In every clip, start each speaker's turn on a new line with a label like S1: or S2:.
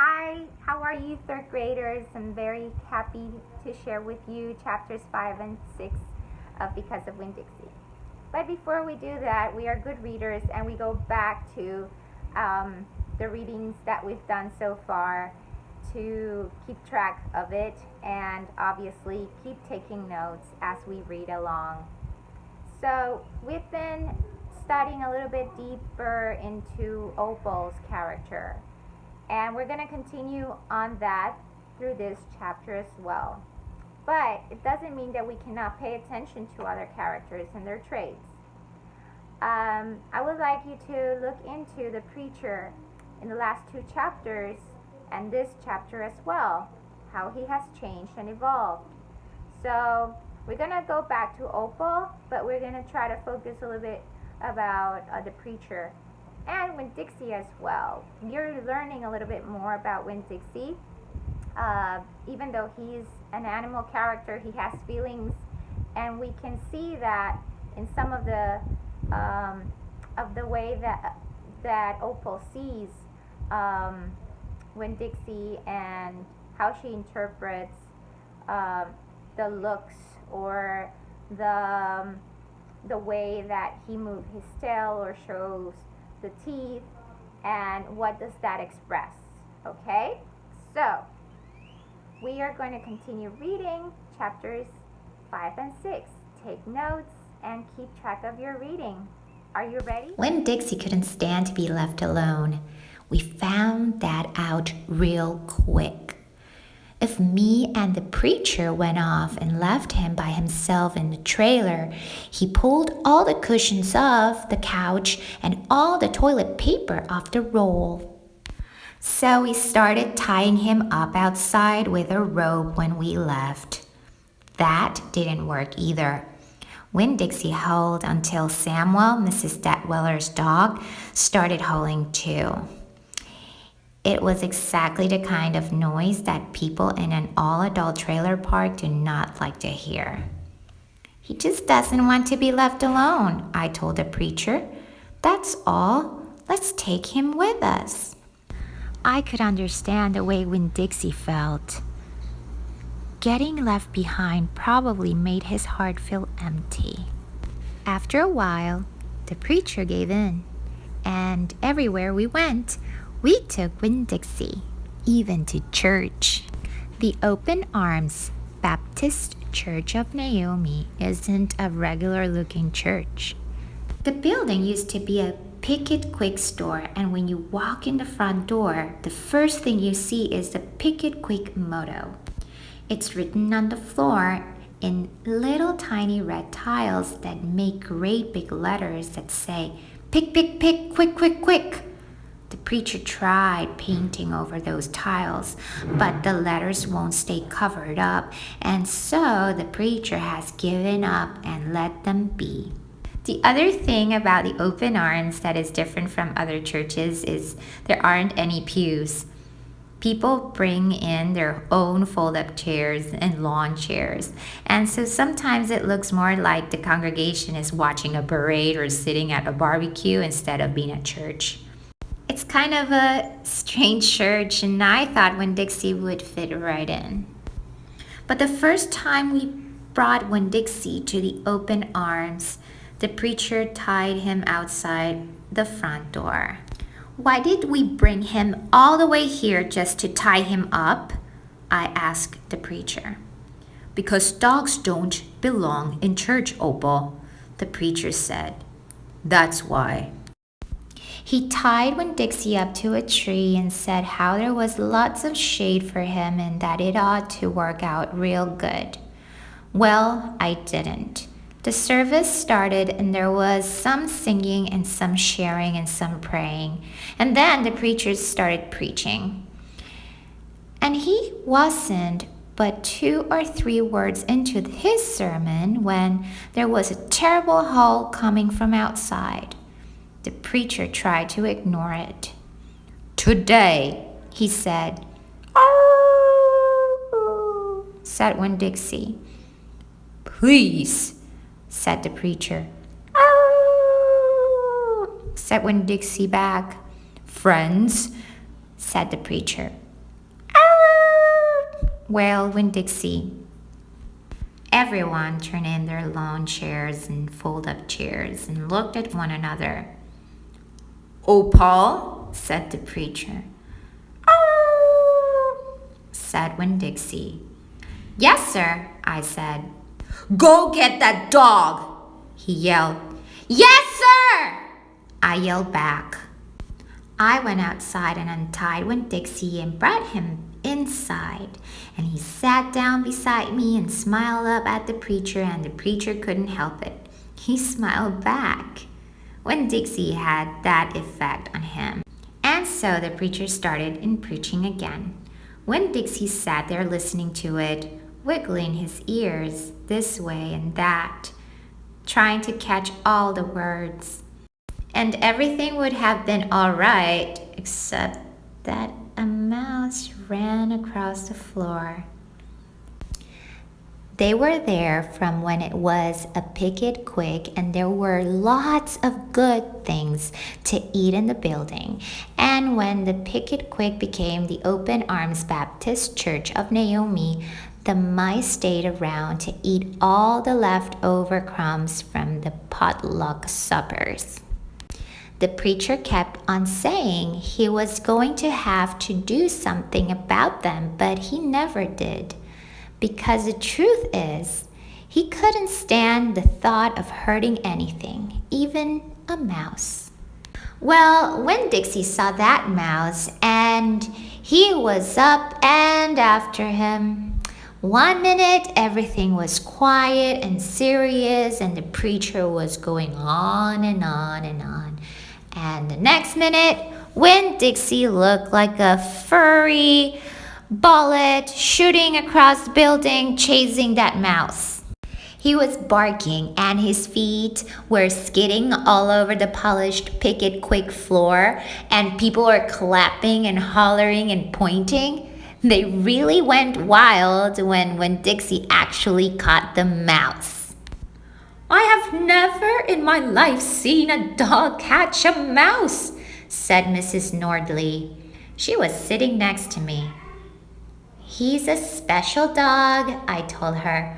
S1: Hi, how are you, third graders? I'm very happy to share with you chapters 5 and 6 of Because of Winn Dixie. But before we do that, we are good readers and we go back to the readings that we've done so far to keep track of it and obviously keep taking notes as we read along. So we've been studying a little bit deeper into Opal's character. And we're going to continue on that through this chapter as well. But it doesn't mean that we cannot pay attention to other characters and their traits. I would like you to look into the preacher in the last two chapters and this chapter as well, how he has changed and evolved. So we're going to go back to Opal, but we're going to try to focus a little bit about the preacher. And Winn Dixie as well. You're learning a little bit more about Winn Dixie. Even though he's an animal character, he has feelings, and we can see that in some of the way that Opal sees Winn Dixie and how she interprets the looks or the way that he moves his tail or shows the teeth, and what does that express. Okay, so we are going to continue reading chapters 5 and 6. Take notes and keep track of your reading. Are you ready?
S2: When Dixie couldn't stand to be left alone, we found that out real quick. If me and the preacher went off and left him by himself in the trailer, he pulled all the cushions off the couch and all the toilet paper off the roll. So we started tying him up outside with a rope when we left. That didn't work either. Winn Dixie howled until Samuel, Mrs. Detwiller's dog, started howling too. It was exactly the kind of noise that people in an all-adult trailer park do not like to hear. He just doesn't want to be left alone, I told the preacher. That's all. Let's take him with us. I could understand the way Winn Dixie felt. Getting left behind probably made his heart feel empty. After a while, the preacher gave in, and everywhere we went, we took Winn Dixie, even to church. The Open Arms Baptist Church of Naomi isn't a regular-looking church. The building used to be a Pick It Quick store, and when you walk in the front door, the first thing you see is the Pick It Quick motto. It's written on the floor in little tiny red tiles that make great big letters that say, "Pick, pick, pick, quick, quick, quick." The preacher tried painting over those tiles, but the letters won't stay covered up, and so the preacher has given up and let them be. The other thing about the Open Arms that is different from other churches is there aren't any pews. People bring in their own fold-up chairs and lawn chairs, and so sometimes it looks more like the congregation is watching a parade or sitting at a barbecue instead of being at church. It's kind of a strange church, and I thought Winn Dixie would fit right in. But the first time we brought Winn Dixie to the Open Arms, the preacher tied him outside the front door. Why did we bring him all the way here just to tie him up? I asked the preacher. Because dogs don't belong in church, Opal, the preacher said. That's why. He tied Winn Dixie up to a tree and said how there was lots of shade for him and that it ought to work out real good. Well, I didn't. The service started and there was some singing and some sharing and some praying. And then the preacher started preaching. And he wasn't but 2 or 3 words into his sermon when there was a terrible howl coming from outside. The preacher tried to ignore it. Today, he said, "Oh," said Winn Dixie. Please, said the preacher. "Oh," said Winn Dixie back. Friends, said the preacher. Well, Winn-Dixie, everyone turned in their lawn chairs and fold-up chairs and looked at one another. "Oh, Paul," said the preacher. "Oh," said Winn-Dixie. "Yes, sir," I said. "Go get that dog," he yelled. "Yes, sir," I yelled back. I went outside and untied Winn-Dixie and brought him inside, and he sat down beside me and smiled up at the preacher, and the preacher couldn't help it. He smiled back. Winn-Dixie had that effect on him. And so the preacher started in preaching again. Winn-Dixie sat there listening to it, wiggling his ears this way and that, trying to catch all the words. And everything would have been all right, except that a mouse ran across the floor. They were there from when it was a picket quick, and there were lots of good things to eat in the building. And when the picket quick became the Open Arms Baptist Church of Naomi, the mice stayed around to eat all the leftover crumbs from the potluck suppers. The preacher kept on saying he was going to have to do something about them, but he never did. Because the truth is, he couldn't stand the thought of hurting anything, even a mouse. Well, Winn-Dixie saw that mouse, and he was up and after him. One minute, everything was quiet and serious, and the preacher was going on and on and on. And the next minute, Winn-Dixie looked like a furry bullet shooting across the building, chasing that mouse. He was barking, and his feet were skidding all over the polished picket quick floor, and people were clapping and hollering and pointing. They really went wild when Dixie actually caught the mouse. "I have never in my life seen a dog catch a mouse," said Mrs. Nordley. She was sitting next to me. "He's a special dog," I told her.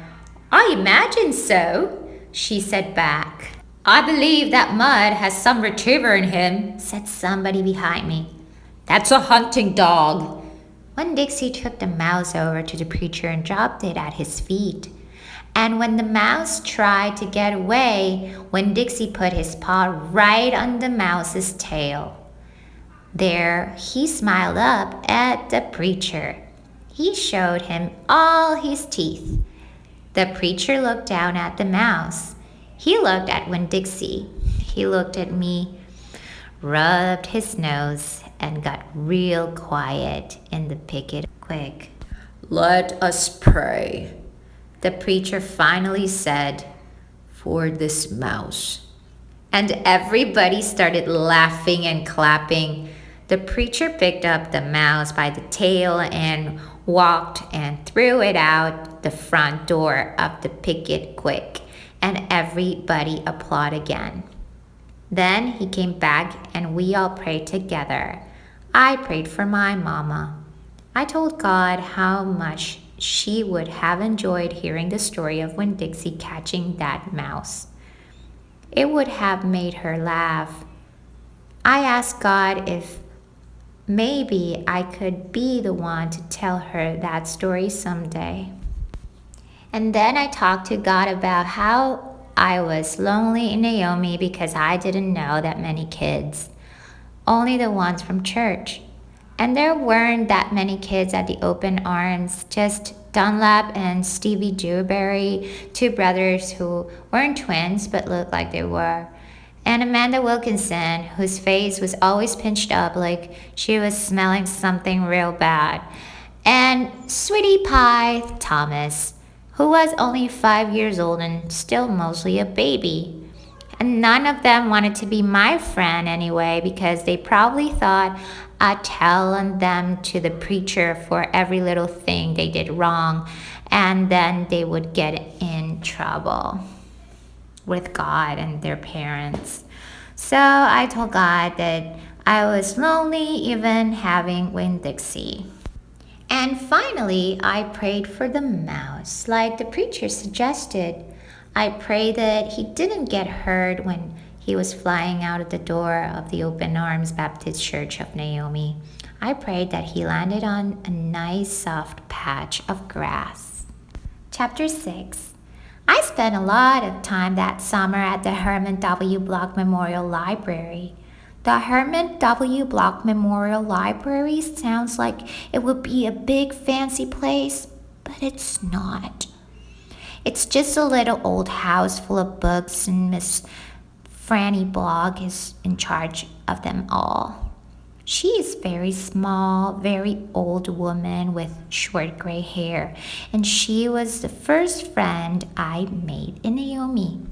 S2: "I imagine so," she said back. "I believe that Mud has some retriever in him," said somebody behind me. "That's a hunting dog." Winn-Dixie took the mouse over to the preacher and dropped it at his feet. And when the mouse tried to get away, Winn-Dixie put his paw right on the mouse's tail. There, he smiled up at the preacher. He showed him all his teeth. The preacher looked down at the mouse. He looked at Winn-Dixie. He looked at me, rubbed his nose, and got real quiet in the picket quick. "Let us pray," the preacher finally said, "for this mouse." And everybody started laughing and clapping. The preacher picked up the mouse by the tail and walked and threw it out the front door of the picket quick, and everybody applauded again. Then he came back and we all prayed together. I prayed for my mama. I told God how much she would have enjoyed hearing the story of Winn-Dixie catching that mouse. It would have made her laugh. I asked God if maybe I could be the one to tell her that story someday. And then I talked to God about how I was lonely in Naomi because I didn't know that many kids, only the ones from church. And there weren't that many kids at the Open Arms, just Dunlap and Stevie Dewberry, two brothers who weren't twins but looked like they were. And Amanda Wilkinson, whose face was always pinched up like she was smelling something real bad. And Sweetie Pie Thomas, who was only 5 years old and still mostly a baby. And none of them wanted to be my friend anyway because they probably thought I'd tell on them to the preacher for every little thing they did wrong, and then they would get in trouble with God and their parents. So I told God that I was lonely even having Winn-Dixie. And finally, I prayed for the mouse, like the preacher suggested. I prayed that he didn't get hurt when he was flying out of the door of the Open Arms Baptist Church of Naomi. I prayed that he landed on a nice soft patch of grass. Chapter 6. I spent a lot of time that summer at the Herman W. Block Memorial Library. The Herman W. Block Memorial Library sounds like it would be a big fancy place, but it's not. It's just a little old house full of books, and Miss Franny Block is in charge of them all. She is very small, very old woman with short gray hair, and she was the first friend I made in Naomi.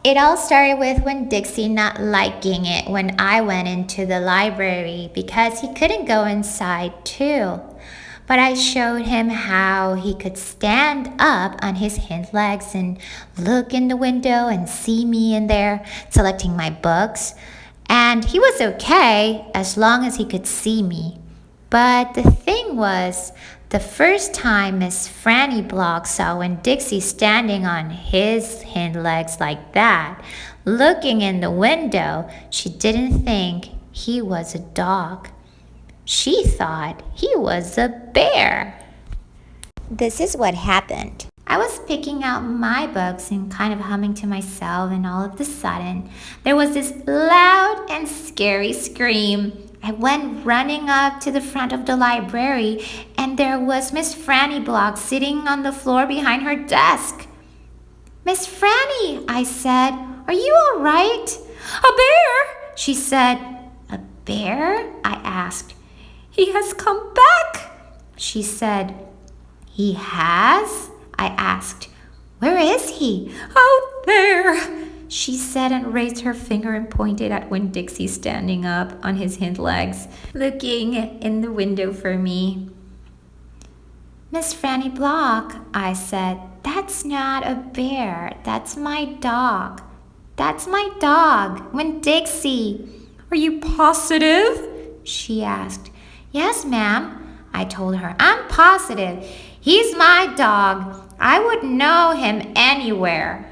S2: It all started with when Dixie not liking it when I went into the library because he couldn't go inside too. But I showed him how he could stand up on his hind legs and look in the window and see me in there selecting my books. And he was okay as long as he could see me. But the thing was, the first time Miss Franny Block saw when Dixie standing on his hind legs like that, looking in the window, she didn't think he was a dog. She thought he was a bear. This is what happened. I was picking out my books and kind of humming to myself, and all of a sudden, there was this loud and scary scream. I went running up to the front of the library, and there was Miss Franny Block sitting on the floor behind her desk. "Miss Franny," I said, "are you all right?" "A bear," she said. "A bear?" I asked. "He has come back," she said. "He has?" I asked. "Where is he?" "Out there," she said, and raised her finger and pointed at Winn-Dixie standing up on his hind legs, looking in the window for me. "Miss Franny Block," I said, "that's not a bear. That's my dog. That's my dog, Winn-Dixie." "Are you positive?" she asked. "Yes, ma'am," I told her. "I'm positive. He's my dog. I would know him anywhere."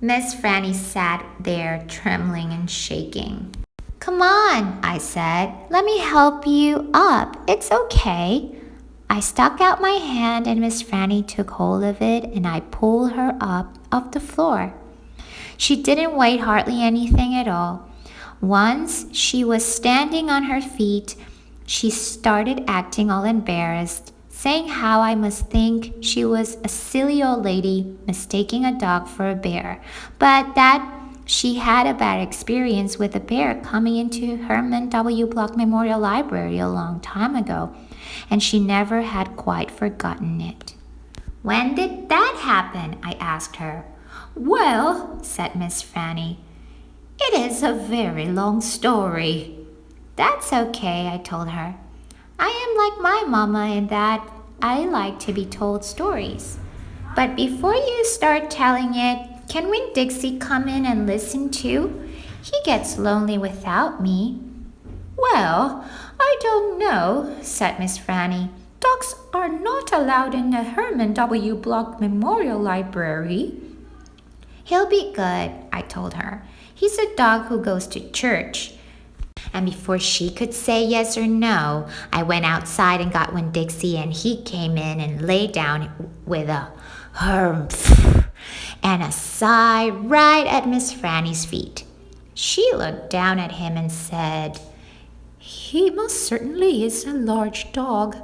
S2: Miss Franny sat there trembling and shaking. "Come on," I said. "Let me help you up. It's okay." I stuck out my hand and Miss Franny took hold of it and I pulled her up off the floor. She didn't weigh hardly anything at all. Once she was standing on her feet, she started acting all embarrassed, saying how I must think she was a silly old lady mistaking a dog for a bear, but that she had a bad experience with a bear coming into Herman W. Block Memorial Library a long time ago, and she never had quite forgotten it. "When did that happen?" I asked her. "Well," said Miss Franny, "it is a very long story." "That's okay," I told her. "I am like my mama in that I like to be told stories. But before you start telling it, can Winn-Dixie come in and listen too? He gets lonely without me." "Well, I don't know," said Miss Franny. "Dogs are not allowed in the Herman W. Block Memorial Library." "He'll be good," I told her. "He's a dog who goes to church." And before she could say yes or no, I went outside and got Winn-Dixie, and he came in and lay down with a humph and a sigh right at Miss Franny's feet. She looked down at him and said, "He most certainly is a large dog."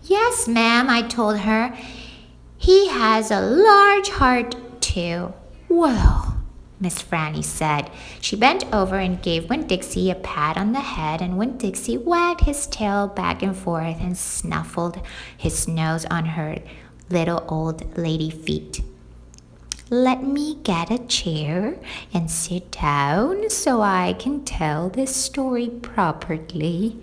S2: "Yes, ma'am," I told her. "He has a large heart, too." "Well," Miss Franny said. She bent over and gave Winn-Dixie a pat on the head, and Winn-Dixie wagged his tail back and forth and snuffled his nose on her little old lady feet. "Let me get a chair and sit down so I can tell this story properly."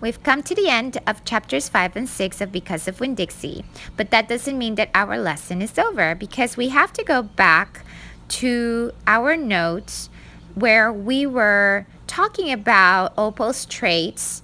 S2: We've come to the end of chapters 5 and 6 of Because of Winn-Dixie, but that doesn't mean that our lesson is over, because we have to go back to our notes where we were talking about Opal's traits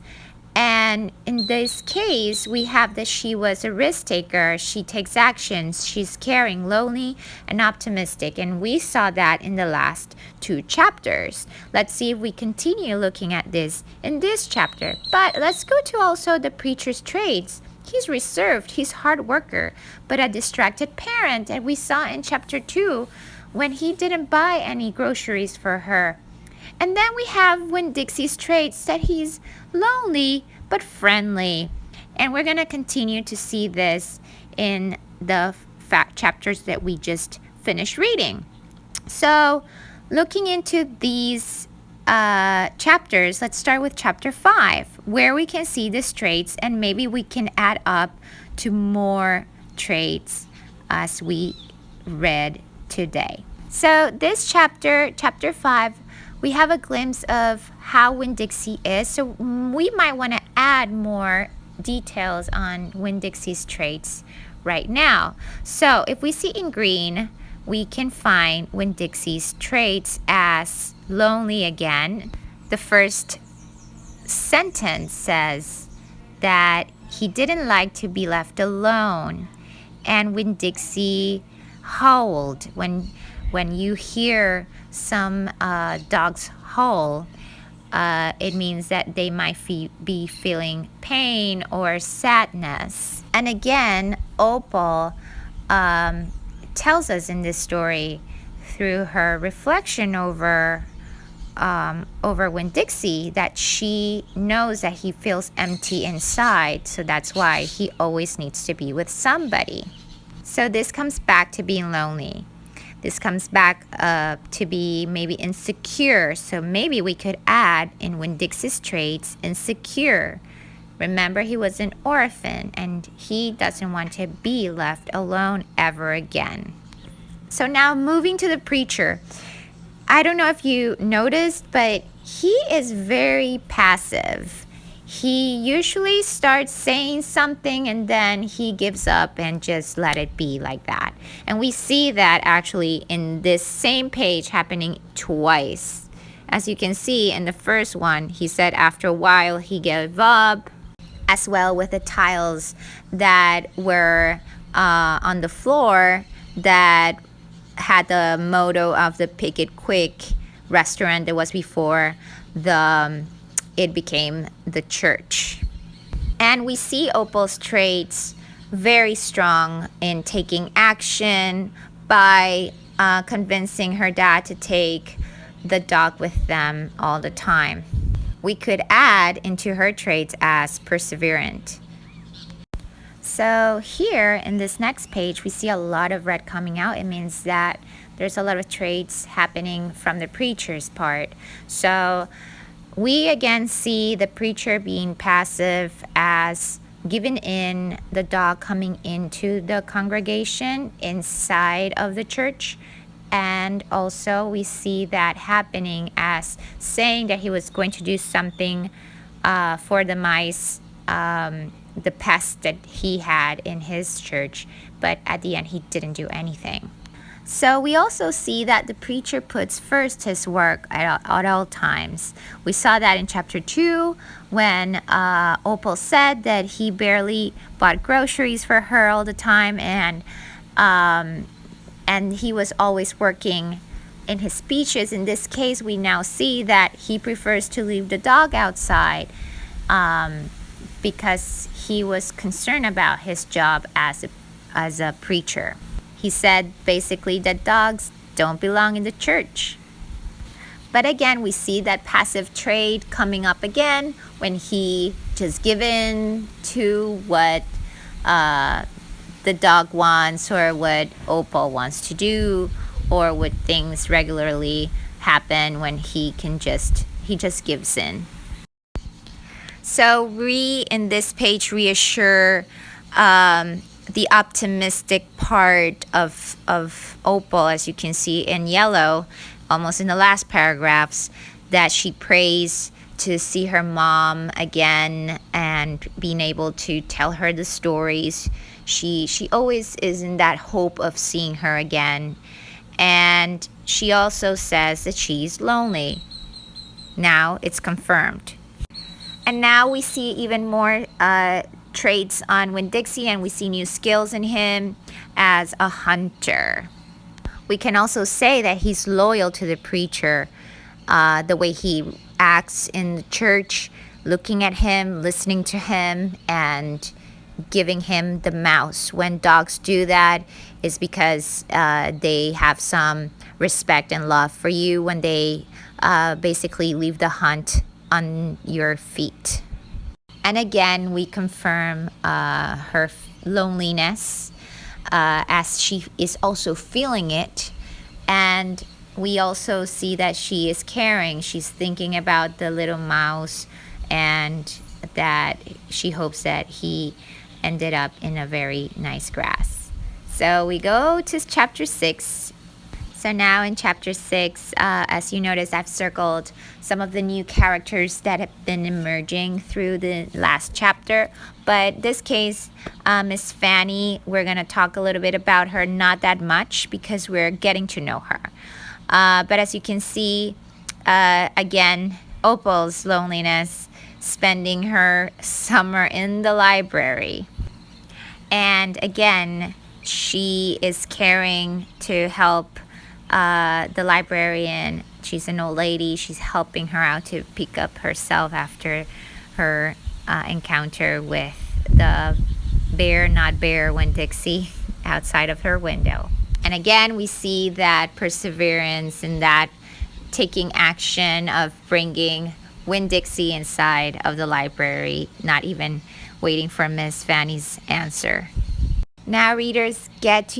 S2: And in this case, we have that she was a risk taker. She takes actions. She's caring, lonely, and optimistic. And we saw that in the last 2 chapters. Let's see if we continue looking at this in this chapter. But let's go to also the preacher's traits. He's reserved, he's hard worker, but a distracted parent. And we saw in chapter 2 when he didn't buy any groceries for her. And then we have Winn-Dixie's traits that he's lonely but friendly. And we're going to continue to see this in the chapters that we just finished reading. So looking into these chapters, let's start with chapter 5, where we can see the traits and maybe we can add up to more traits as we read today. So this chapter 5, we have a glimpse of how Winn-Dixie is. So we might want to add more details on Winn-Dixie's traits right now. So if we see in green, we can find Winn-Dixie's traits as lonely again. The first sentence says that he didn't like to be left alone. And Winn-Dixie howled. When you hear some dogs howl, it means that they might be feeling pain or sadness. And again, Opal tells us in this story through her reflection over Winn-Dixie that she knows that he feels empty inside, so that's why he always needs to be with somebody. So this comes back to being lonely. This comes back to be maybe insecure. So maybe we could add in Winn-Dixie's traits, insecure. Remember, he was an orphan and he doesn't want to be left alone ever again. So now moving to the preacher. I don't know if you noticed, but he is very passive. He usually starts saying something and then he gives up and just let it be like that. And we see that actually in this same page happening twice. As you can see in the first one, he said after a while he gave up, as well with the tiles that were on the floor that had the motto of the Pick It Quick restaurant that was before it became the church. And we see Opal's traits very strong in taking action by convincing her dad to take the dog with them all the time. We could add into her traits as perseverant. So here in this next page, we see a lot of red coming out. It means that there's a lot of traits happening from the preacher's part. So we again see the preacher being passive as giving in the dog coming into the congregation inside of the church. And also we see that happening as saying that he was going to do something for the mice, the pests that he had in his church, but at the end he didn't do anything. So we also see that the preacher puts first his work at all times. We saw that in chapter 2 when Opal said that he barely bought groceries for her all the time, and he was always working in his speeches. In this case, we now see that he prefers to leave the dog outside because he was concerned about his job as a preacher. He said basically that dogs don't belong in the church. But again, we see that passive trait coming up again when he just given to what the dog wants or what Opal wants to do, or would things regularly happen when he just gives in. So we in this page reassure the optimistic part of Opal, as you can see in yellow, almost in the last paragraphs, that she prays to see her mom again and being able to tell her the stories. She always is in that hope of seeing her again. And she also says that she's lonely. Now it's confirmed.
S1: And now we see even more traits on Winn-Dixie, and we see new skills in him as a hunter. We can also say that he's loyal to the preacher, the way he acts in the church, looking at him, listening to him, and giving him the mouse. When dogs do that, is because they have some respect and love for you when they basically leave the hunt on your feet. And again, we confirm her loneliness as she is also feeling it. And we also see that she is caring. She's thinking about the little mouse, and that she hopes that he ended up in a very nice grass. So we go to chapter 6. So now in chapter 6, as you notice, I've circled some of the new characters that have been emerging through the last chapter. But this case, Miss Fanny, we're going to talk a little bit about her, not that much, because we're getting to know her. But as you can see, again, Opal's loneliness, spending her summer in the library. And again, she is caring to help the librarian. She's an old lady. She's helping her out to pick up herself after her encounter with the bear, not bear, Winn-Dixie outside of her window. And again, we see that perseverance and that taking action of bringing Winn-Dixie inside of the library, not even waiting for Miss Fanny's answer. Now, readers, get to